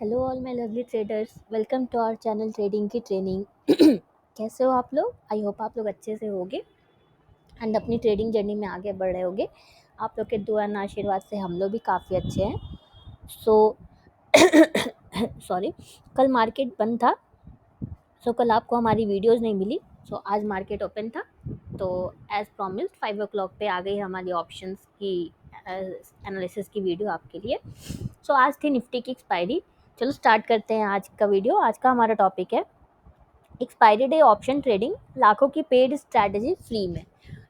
Hello all my lovely traders, welcome to our channel trading की training. कैसे हो आप लोग? आई होप आप लोग अच्छे से होगे एंड अपनी ट्रेडिंग जर्नी में आगे बढ़ रहे होगे। आप लोग के दुआ और आशीर्वाद से हम लोग भी काफ़ी अच्छे हैं। सो सॉरी, कल मार्केट बंद था। कल आपको हमारी वीडियोस नहीं मिली। आज मार्केट ओपन था, तो एज़ प्रॉमिस्ड 5 o'clock पे आ गई हमारी ऑप्शंस की एनालिसिस की वीडियो आपके लिए। आज थी निफ्टी की एक्सपायरी। चलो स्टार्ट करते हैं आज का वीडियो। आज का हमारा टॉपिक है एक्सपायरी डे ऑप्शन ट्रेडिंग, लाखों की पेड स्ट्रैटेजी फ्री में।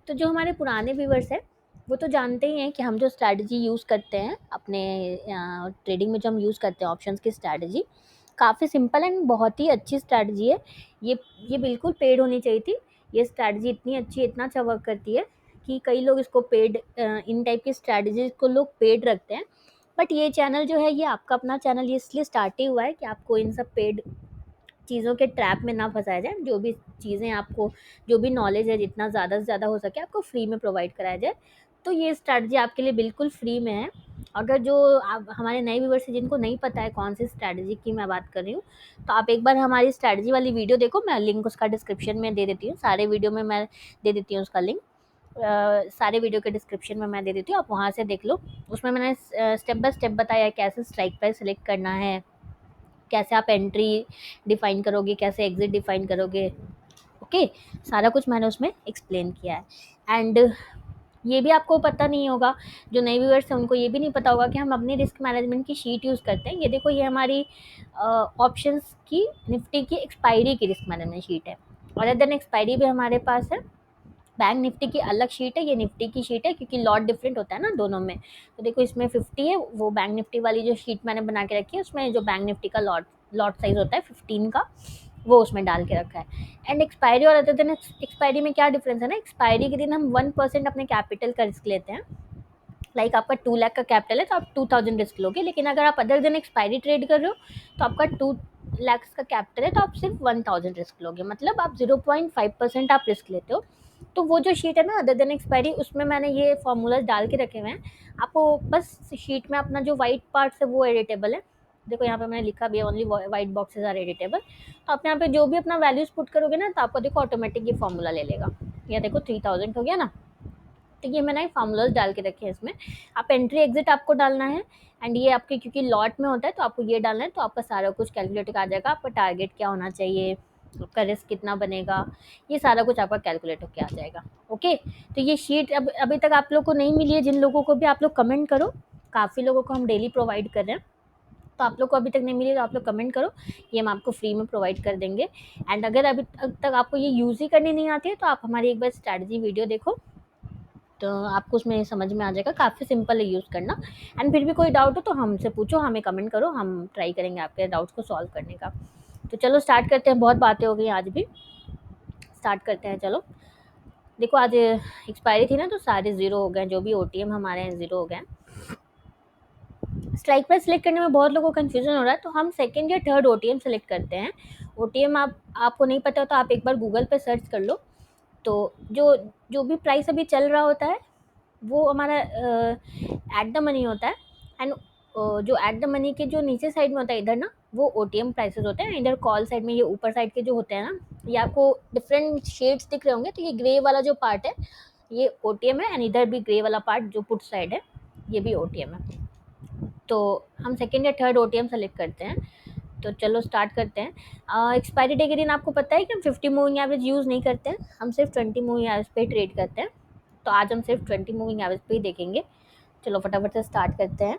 तो जो हमारे पुराने व्यूवर्स हैं वो तो जानते ही हैं कि हम जो स्ट्रैटेजी यूज़ करते हैं अपने ट्रेडिंग में, जो हम यूज़ करते हैं ऑप्शंस की स्ट्रैटेजी, काफ़ी सिंपल एंड बहुत ही अच्छी स्ट्रैटेजी है। ये बिल्कुल पेड होनी चाहिए थी। ये स्ट्रैटेजी इतनी अच्छी, इतना अच्छा वर्क करती है कि कई लोग इसको पेड, इन टाइप की स्ट्रैटेजीज को लोग पेड रखते हैं। बट ये चैनल जो है, ये आपका अपना चैनल ये इसलिए स्टार्ट ही हुआ है कि आपको इन सब पेड चीज़ों के ट्रैप में ना फंसाया जाए। जो भी चीज़ें आपको, जो भी नॉलेज है, जितना ज़्यादा से ज़्यादा हो सके आपको फ्री में प्रोवाइड कराया जाए। तो ये स्ट्रैटेजी आपके लिए बिल्कुल फ्री में है। अगर जो आप हमारे नए व्यूवर्स हैं जिनको नहीं पता है कौन सी स्ट्रैटेजी की मैं बात कर रही हूँ, तो आप एक बार हमारी स्ट्रैटेजी वाली वीडियो देखो। मैं लिंक उसका डिस्क्रिप्शन में दे देती हूँ, सारे वीडियो में मैं दे देती हूँ उसका लिंक। सारे वीडियो के डिस्क्रिप्शन में मैं दे देती हूँ, आप वहाँ से देख लो। उसमें मैंने स्टेप बाय स्टेप बताया है कैसे स्ट्राइक प्राइस सेलेक्ट करना है, कैसे आप एंट्री डिफाइन करोगे, कैसे एग्जिट डिफाइन करोगे। ओके, सारा कुछ मैंने उसमें एक्सप्लेन किया है। एंड ये भी आपको पता नहीं होगा, जो नए व्यूअर्स हैं उनको ये भी नहीं पता होगा कि हम अपनी रिस्क मैनेजमेंट की शीट यूज़ करते हैं। ये देखो, ये हमारी ऑप्शंस की निफ्टी की एक्सपायरी की रिस्क मैनेजमेंट शीट है। अदर देन एक्सपायरी भी हमारे पास है। बैंक निफ्टी की अलग शीट है, ये निफ्टी की शीट है, क्योंकि लॉट डिफरेंट होता है ना दोनों में। तो देखो, इसमें 50 है, वो बैंक निफ्टी वाली जो शीट मैंने बना के रखी है उसमें जो बैंक निफ्टी का लॉट साइज होता है 15 का, वो उसमें डाल के रखा है। एंड एक्सपायरी और अदर देन एक्सपायरी में क्या डिफरेंस है ना, एक्सपायरी के दिन हम 1% अपने कैपिटल का रिस्क लेते हैं। लाइक आपका 2 लाख का कैपिटल है तो आप 2000 रिस्क लोगे। लेकिन अगर आप अदर दिन एक्सपायरी ट्रेड कर रहे हो तो आपका 2 लाख का कैपिटल है तो आप सिर्फ 1000 रिस्क लोगे, मतलब आप 0.5% आप रिस्क लेते हो। तो वो जो शीट है ना अदर दिन एक्सपायरी, उसमें मैंने ये फॉर्मूलाज डाल के रखे हुए हैं। आपको बस शीट में अपना जो वाइट पार्ट्स है वो एडिटेबल है। देखो यहाँ पे मैंने लिखा भी है, only white boxes are editable. तो आप यहाँ पे जो भी अपना वैल्यूज पुट करोगे ना, तो आपको देखो ऑटोमेटिक ये फॉर्मूला ले लेगा। या देखो 3000 हो गया ना। तो ये मैंने फार्मूलाज डाल के रखे हैं इसमें। आप एंट्री एग्जिट आपको डालना है। एंड ये आपके क्योंकि लॉट में होता है तो आपको ये डालना है, तो आपका सारा कुछ कैलकुलेट आ जाएगा। आपका टारगेट क्या होना चाहिए, आपका रिस्क कितना बनेगा, ये सारा कुछ आपका कैलकुलेट होकर आ जाएगा। ओके, तो ये शीट अभी तक आप लोग को नहीं मिली है। जिन लोगों को भी, आप लोग कमेंट करो। काफ़ी लोगों को हम डेली प्रोवाइड कर रहे हैं, तो आप लोग को अभी तक नहीं मिली तो आप लोग कमेंट करो, ये हम आपको फ्री में प्रोवाइड कर देंगे। एंड अगर अभी तक आपको ये यूज़ ही करनी नहीं आती है तो आप हमारी एक बार स्ट्रैटेजी वीडियो देखो, तो आपको उसमें समझ में आ जाएगा। काफ़ी सिंपल है यूज़ करना। एंड फिर भी कोई डाउट हो तो हमसे पूछो, हमें कमेंट करो, हम ट्राई करेंगे आपके डाउट्स को सॉल्व करने का। तो चलो स्टार्ट करते हैं, बहुत बातें हो गई आज भी, स्टार्ट करते हैं। चलो देखो, आज एक्सपायरी थी ना तो सारे ज़ीरो हो गए, जो भी ओटीएम हमारे हैं ज़ीरो हो गए। स्ट्राइक प्राइस सेलेक्ट करने में बहुत लोगों को कन्फ्यूजन हो रहा है, तो हम सेकेंड या थर्ड ओटीएम सेलेक्ट करते हैं। ओटीएम आपको नहीं पता हो तो आप एक बार गूगल पर सर्च कर लो। तो जो जो भी प्राइस अभी चल रहा होता है वो हमारा एट द मनी होता है। एंड जो एट द मनी के जो नीचे साइड में होता है इधर ना, वो ओटीएम प्राइसेस होते हैं। इधर कॉल साइड में ये ऊपर साइड के जो होते हैं ना, ये आपको डिफरेंट शेड्स दिख रहे होंगे। तो ये ग्रे वाला जो पार्ट है ये ओटीएम है, एंड इधर भी ग्रे वाला पार्ट जो पुट साइड है ये भी ओटीएम है। तो हम सेकेंड या थर्ड ओटीएम सेलेक्ट करते हैं। तो चलो स्टार्ट करते हैं। एक्सपायरी डे के दिन आपको पता है कि हम 50 मूविंग एवरेज यूज़ नहीं करते हैं, हम सिर्फ 20 मूविंग एवरेज पे ट्रेड करते हैं। तो आज हम सिर्फ 20 मूविंग एवरेज पे ही देखेंगे। चलो फटाफट से स्टार्ट करते हैं।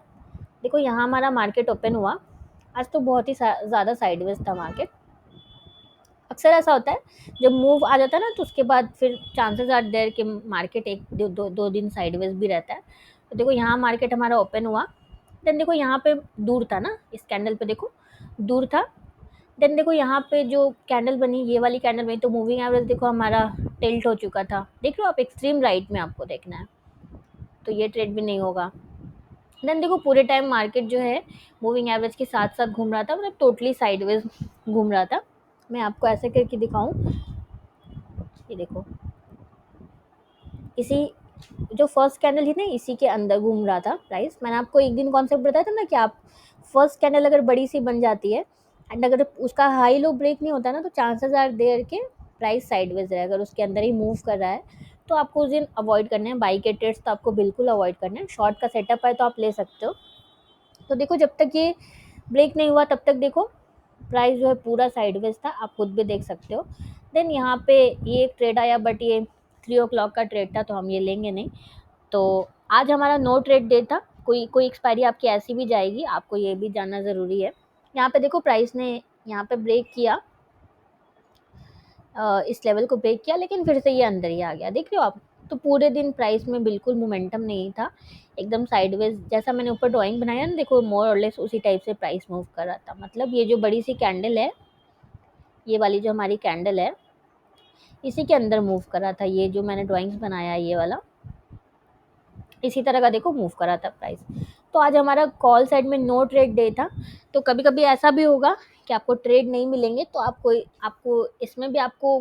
देखो यहाँ हमारा मार्केट ओपन हुआ। आज तो बहुत ही ज़्यादा साइडवेज था मार्केट। अक्सर ऐसा होता है जब मूव आ जाता है ना, तो उसके बाद फिर चांसेस आर देयर कि मार्केट एक दो दिन साइडवेज भी रहता है। तो देखो यहाँ मार्केट हमारा ओपन हुआ। देन देखो यहाँ पे दूर था ना, इस कैंडल पे देखो दूर था। देन देखो यहाँ पे जो कैंडल बनी, ये वाली कैंडल बनी, तो मूविंग एवरेज देखो हमारा टिल्ट हो चुका था। देख लो आप, एक्सट्रीम राइट में आपको देखना है, तो ये ट्रेड भी नहीं होगा। देन देखो पूरे टाइम मार्केट जो है मूविंग एवरेज के साथ साथ घूम रहा था, मतलब टोटली साइडवेज घूम रहा था। मैं आपको ऐसे करके दिखाऊं, ये देखो, इसी जो फर्स्ट कैंडल थी ना इसी के अंदर घूम रहा था प्राइस। मैंने आपको एक दिन कॉन्सेप्ट बताया था ना कि आप फर्स्ट कैंडल अगर बड़ी सी बन जाती है एंड अगर उसका हाई लो ब्रेक नहीं होता ना तो चांसेस आर देयर के प्राइस साइडवेज है, अगर उसके अंदर ही मूव कर रहा है तो आपको उस दिन अवॉइड करना है। बाई के ट्रेड्स तो आपको बिल्कुल अवॉइड करना है। शॉर्ट का सेटअप है तो आप ले सकते हो। तो देखो जब तक ये ब्रेक नहीं हुआ तब तक देखो प्राइस जो है पूरा साइडवेज था, आप खुद भी देख सकते हो। देन यहाँ पे ये एक ट्रेड आया बट ये 3 o'clock का ट्रेड था तो हम ये लेंगे नहीं। तो आज हमारा नो ट्रेड डे था। कोई कोई एक्सपायरी आपकी ऐसी भी जाएगी, आपको ये भी जानना ज़रूरी है। यहाँ पे देखो प्राइस ने यहाँ पे ब्रेक किया, इस लेवल को ब्रेक किया, लेकिन फिर से ये अंदर ही आ गया, देख रहे हो आप। तो पूरे दिन प्राइस में बिल्कुल मोमेंटम नहीं था, एकदम साइडवेज जैसा मैंने ऊपर ड्राइंग बनाया ना, देखो मोर और लेस उसी टाइप से प्राइस मूव कर रहा था। मतलब ये जो बड़ी सी कैंडल है, ये वाली जो हमारी कैंडल है, इसी के अंदर मूव कर रहा था। ये जो मैंने ड्राइंग्स बनाया है ये वाला, इसी तरह का देखो मूव करा था प्राइस। तो आज हमारा कॉल साइड में नो ट्रेड डे था। तो कभी कभी ऐसा भी होगा कि आपको ट्रेड नहीं मिलेंगे, तो आपको आपको इसमें भी आपको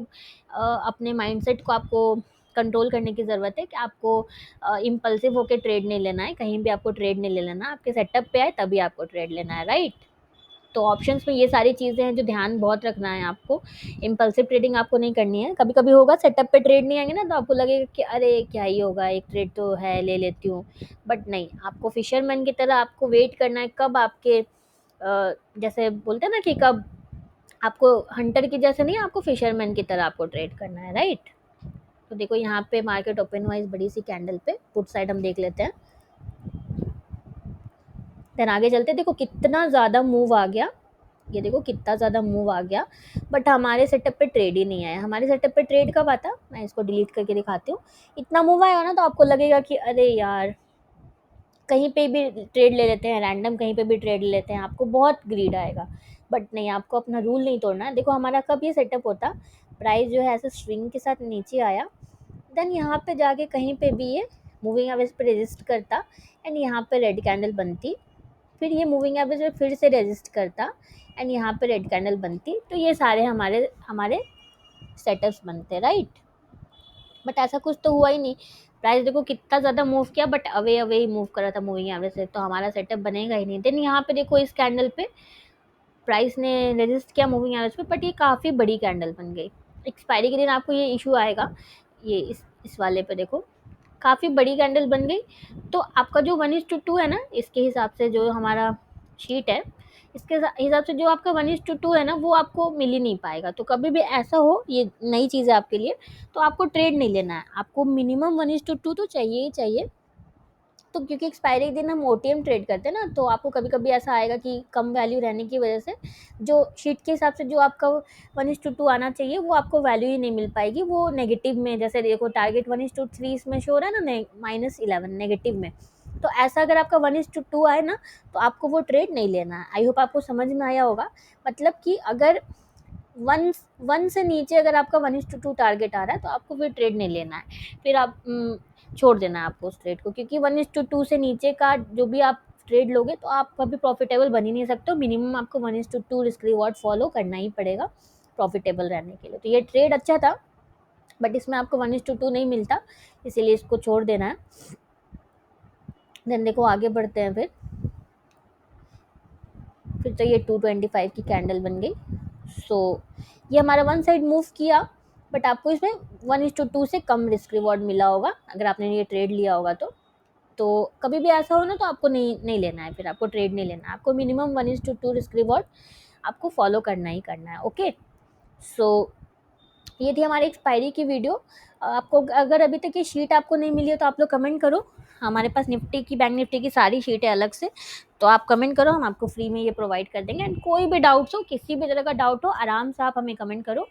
अपने माइंडसेट को आपको कंट्रोल करने की ज़रूरत है कि आपको इम्पल्सिव होकर ट्रेड नहीं लेना है। कहीं भी आपको ट्रेड नहीं ले लेना, आपके सेटअप पे आए तभी आपको ट्रेड लेना है, राइट। तो ऑप्शंस में ये सारी चीज़ें हैं जो ध्यान बहुत रखना है आपको। इम्पल्सिव ट्रेडिंग आपको नहीं करनी है। कभी कभी होगा सेटअप पे ट्रेड नहीं आएंगे ना तो आपको लगेगा कि अरे क्या ही होगा, एक ट्रेड तो है ले लेती हूँ। बट नहीं, आपको फिशरमैन की तरह आपको वेट करना है कब आपके जैसे बोलते हैं ना कि कब आपको हंटर की जैसे नहीं, आपको फिशरमैन की तरह आपको ट्रेड करना है, राइट। तो देखो यहाँ पे मार्केट ओपन हुआ इस बड़ी सी कैंडल पे, पुट साइड हम देख लेते हैं। देन आगे चलते, देखो कितना ज़्यादा मूव आ गया, ये देखो कितना ज़्यादा मूव आ गया। बट हमारे सेटअप पे ट्रेड ही नहीं आया। हमारे सेटअप पे ट्रेड कब आता, मैं इसको डिलीट करके दिखाती हूँ। इतना मूव आया ना तो आपको लगेगा कि अरे यार कहीं पे भी ट्रेड ले लेते हैं, रैंडम कहीं पे भी ट्रेड ले लेते हैं, आपको बहुत ग्रीड आएगा। बट नहीं, आपको अपना रूल नहीं तोड़ना है। देखो हमारा कब ये सेटअप होता, प्राइस जो है ऐसे स्विंग के साथ नीचे आया, देन यहाँ पे जाके कहीं पे भी ये मूविंग एवरेज पे रेजिस्ट करता एंड यहाँ पे रेड कैंडल बनती, फिर ये मूविंग एवरेज पे फिर से रेजिस्ट करता एंड यहाँ पे रेड कैंडल बनती। तो ये सारे हमारे हमारे सेटअप्स बनते, राइट। बट ऐसा कुछ तो हुआ ही नहीं। प्राइस देखो कितना ज़्यादा मूव किया but away away he move कर रहा था मूविंग एवरेज से, तो हमारा सेटअप बनेगा ही नहीं। देन यहाँ पे देखो इस कैंडल पे प्राइस ने रेजिस्ट किया मूविंग एवरेज पे, बट ये काफ़ी बड़ी कैंडल बन गई। एक्सपायरी के दिन आपको ये इशू आएगा। ये इस वाले पे देखो काफ़ी बड़ी कैंडल बन गई। तो आपका जो 1:2 है ना, इसके हिसाब से जो हमारा शीट है, इसके हिसाब से जो आपका 1:2 है ना, वो आपको मिल ही नहीं पाएगा। तो कभी भी ऐसा हो, ये नई चीज़ है आपके लिए, तो आपको ट्रेड नहीं लेना है, आपको मिनिमम 1:2 तो चाहिए ही चाहिए। तो क्योंकि एक्सपायरी दिन हम ओटीएम ट्रेड करते हैं ना, तो आपको कभी कभी ऐसा आएगा कि कम वैल्यू रहने की वजह से जो शीट के हिसाब से जो आपका 1:2 आना चाहिए वो आपको वैल्यू ही नहीं मिल पाएगी, वो नेगेटिव में। जैसे देखो टारगेट 1:3 इसमें शो हो रहा है ना, -11 नेगेटिव में। तो ऐसा अगर आपका 1:2 आए ना तो आपको वो ट्रेड नहीं लेना है। आई होप आपको समझ में आया होगा। मतलब कि अगर वन वन से नीचे अगर आपका 1:2 टारगेट आ रहा है तो आपको फिर ट्रेड नहीं लेना है, फिर आप छोड़ देना है आपको उस ट्रेड को। क्योंकि 1:2 से नीचे का जो भी आप ट्रेड लोगे तो आप कभी प्रॉफिटेबल बन ही नहीं सकते हो। मिनिमम आपको 1:2 रिस्क रिवॉर्ड फॉलो करना ही पड़ेगा प्रॉफिटेबल रहने के लिए। तो ये ट्रेड अच्छा था बट इसमें आपको 1:2 नहीं मिलता, इसीलिए इसको छोड़ देना है। देन देखो आगे बढ़ते हैं। फिर तो ये 225 की कैंडल बन गई। सो ये हमारा वन साइड मूव किया, बट आपको इसमें 1:2 से कम रिस्क रिवॉर्ड मिला होगा अगर आपने ये ट्रेड लिया होगा तो कभी भी ऐसा हो ना तो आपको नहीं लेना है, फिर आपको ट्रेड नहीं लेना है। आपको मिनिमम 1:2 रिस्क रिवॉर्ड आपको फॉलो करना ही करना है, ओके। सो ये थी हमारी एक्सपायरी की वीडियो। आपको अगर अभी तक ये शीट आपको नहीं मिली है तो आप लोग कमेंट करो। हमारे पास निफ्टी की, बैंक निफ्टी की सारी शीट है अलग से, तो आप कमेंट करो, हम आपको फ्री में ये प्रोवाइड कर देंगे। एंड कोई भी डाउट्स हो, किसी भी तरह का डाउट हो, आराम से आप हमें कमेंट करो।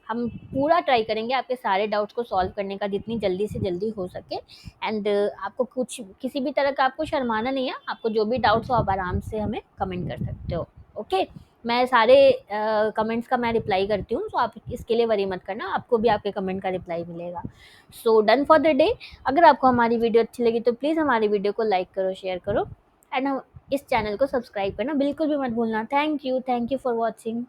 हम पूरा ट्राई करेंगे आपके सारे डाउट्स को सॉल्व करने का जितनी जल्दी से जल्दी हो सके। एंड आपको कुछ किसी भी तरह का आपको शर्माना नहीं है, आपको जो भी डाउट्स हो आप आराम से हमें कमेंट कर सकते हो, ओके। मैं सारे कमेंट्स का मैं रिप्लाई करती हूँ, तो आप इसके लिए वरी मत करना, आपको भी आपके कमेंट का रिप्लाई मिलेगा। So done for the day. अगर आपको हमारी वीडियो अच्छी लगी तो प्लीज़ हमारी वीडियो को लाइक करो, शेयर करो एंड इस चैनल को सब्सक्राइब करना बिल्कुल भी मत भूलना। Thank you for watching.